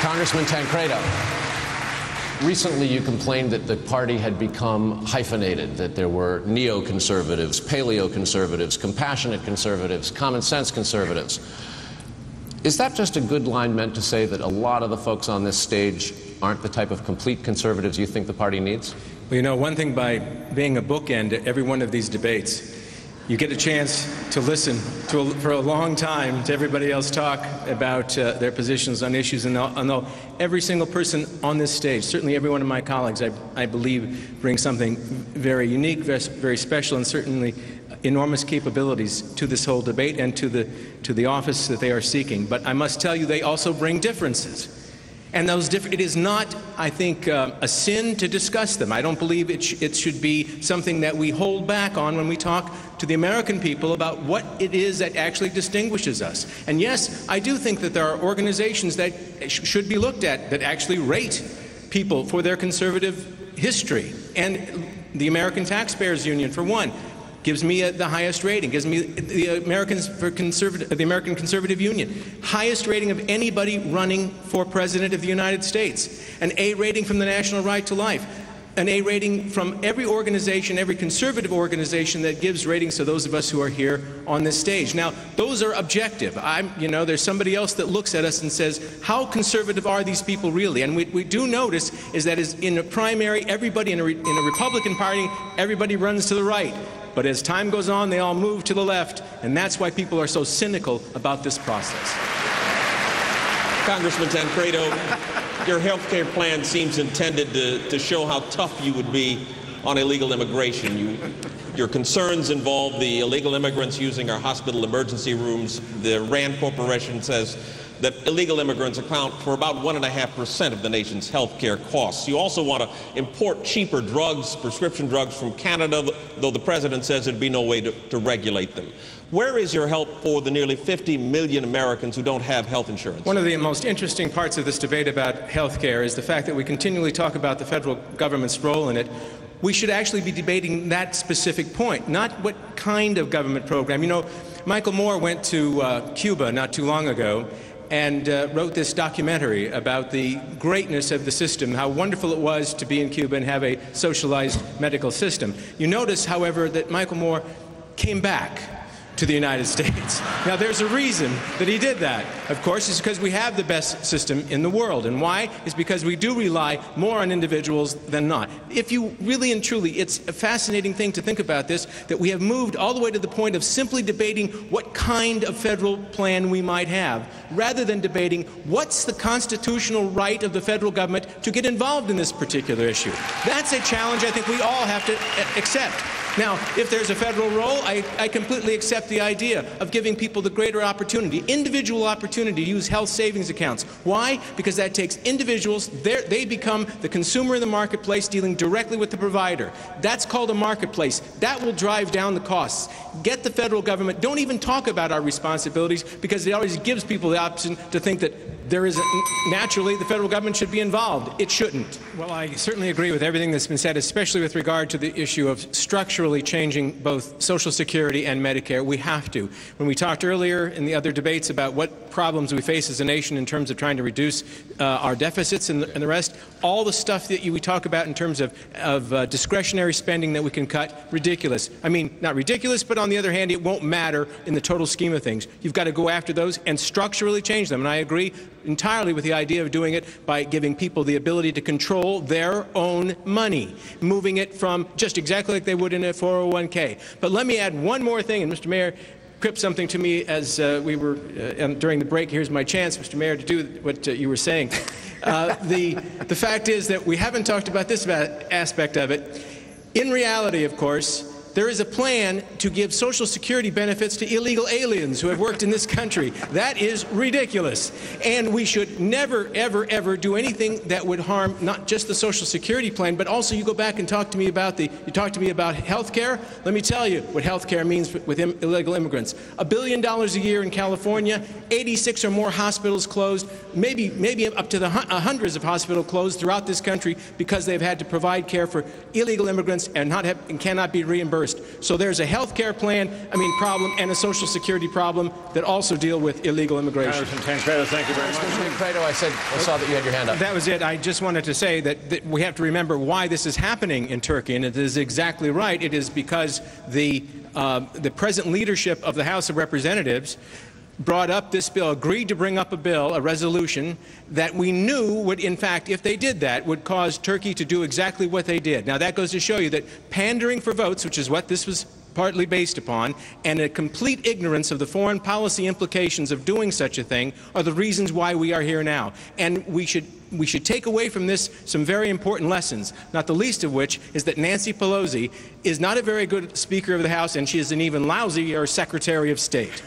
Congressman Tancredo, recently you complained that the party had become hyphenated, that there were neoconservatives, paleoconservatives, compassionate conservatives, common sense conservatives. Is that just a good line meant to say that a lot of the folks on this stage aren't the type of complete conservatives you think the party needs? Well, you know, one thing by being a bookend at every one of these debates, you get a chance to listen for a long time to everybody else talk about their positions on issues. And although every single person on this stage, certainly every one of my colleagues, I believe, brings something very unique, very special, and certainly enormous capabilities to this whole debate and to the office that they are seeking. But I must tell you, they also bring differences. And it is not, I think, a sin to discuss them. I don't believe it should be something that we hold back on when we talk to the American people about what it is that actually distinguishes us. And yes, I do think that there are organizations that should be looked at that actually rate people for their conservative history. And the American Taxpayers Union, for one, gives me the highest rating, gives me the American Conservative Union, highest rating of anybody running for President of the United States, an A rating from the National Right to Life, an A rating from every organization, every conservative organization that gives ratings to those of us who are here on this stage. Now, those are objective. There's somebody else that looks at us and says, how conservative are these people really? And we do notice is that in a primary, everybody in a Republican Party, everybody runs to the right. But as time goes on, they all move to the left, and that's why people are so cynical about this process. Congressman Tancredo, your health care plan seems intended to show how tough you would be on illegal immigration. Your concerns involve the illegal immigrants using our hospital emergency rooms. The RAND Corporation says that illegal immigrants account for about 1.5% of the nation's health care costs. You also want to import cheaper drugs, prescription drugs from Canada, though the president says there'd be no way to regulate them. Where is your help for the nearly 50 million Americans who don't have health insurance? One of the most interesting parts of this debate about health care is the fact that we continually talk about the federal government's role in it. We should actually be debating that specific point, not what kind of government program. You know, Michael Moore went to Cuba not too long ago and wrote this documentary about the greatness of the system, how wonderful it was to be in Cuba and have a socialized medical system. You notice, however, that Michael Moore came back to the United States. Now, there's a reason that he did that. Of course, it's because we have the best system in the world. And why? It's because we do rely more on individuals than not. If you really and truly, it's a fascinating thing to think about this, that we have moved all the way to the point of simply debating what kind of federal plan we might have, rather than debating what's the constitutional right of the federal government to get involved in this particular issue. That's a challenge I think we all have to accept. Now, if there's a federal role, I completely accept the idea of giving people the greater opportunity, individual opportunity to use health savings accounts. Why? Because that takes individuals, they become the consumer in the marketplace dealing directly with the provider. That's called a marketplace. That will drive down the costs. Get the federal government, don't even talk about our responsibilities, because it always gives people the option to think that naturally, the federal government should be involved. It shouldn't. Well, I certainly agree with everything that's been said, especially with regard to the issue of structurally changing both Social Security and Medicare. We have to. When we talked earlier in the other debates about what problems we face as a nation in terms of trying to reduce our deficits and the rest, all the stuff that we talk about in terms of discretionary spending that we can cut, ridiculous. I mean, not ridiculous, but on the other hand, it won't matter in the total scheme of things. You've got to go after those and structurally change them. And I agree entirely with the idea of doing it by giving people the ability to control their own money, moving it from just exactly like they would in a 401k. But let me add one more thing, and Mr. Mayor quipped something to me as we were during the break. Here's my chance, Mr. Mayor, to do what you were saying. The fact is that we haven't talked about this aspect of it. In reality, of course, there is a plan to give Social Security benefits to illegal aliens who have worked in this country. That is ridiculous. And we should never, ever, ever do anything that would harm not just the Social Security plan, but also you go back and talk to me about health care. Let me tell you what health care means with illegal immigrants. $1 billion a year in California, 86 or more hospitals closed, maybe up to the hundreds of hospitals closed throughout this country because they've had to provide care for illegal immigrants and cannot be reimbursed. first. So there's a health care problem, and a Social Security problem that also deal with illegal immigration. Congressman Tancredo, thank you very much. Congressman Tancredo, I saw that you had your hand up. That was it. I just wanted to say that we have to remember why this is happening in Turkey, and it is exactly right. It is because the present leadership of the House of Representatives brought up this bill, agreed to bring up a bill, a resolution, that we knew would, in fact, if they did that, would cause Turkey to do exactly what they did. Now, that goes to show you that pandering for votes, which is what this was partly based upon, and a complete ignorance of the foreign policy implications of doing such a thing are the reasons why we are here now. And we should take away from this some very important lessons, not the least of which is that Nancy Pelosi is not a very good Speaker of the House, and she is an even lousier Secretary of State.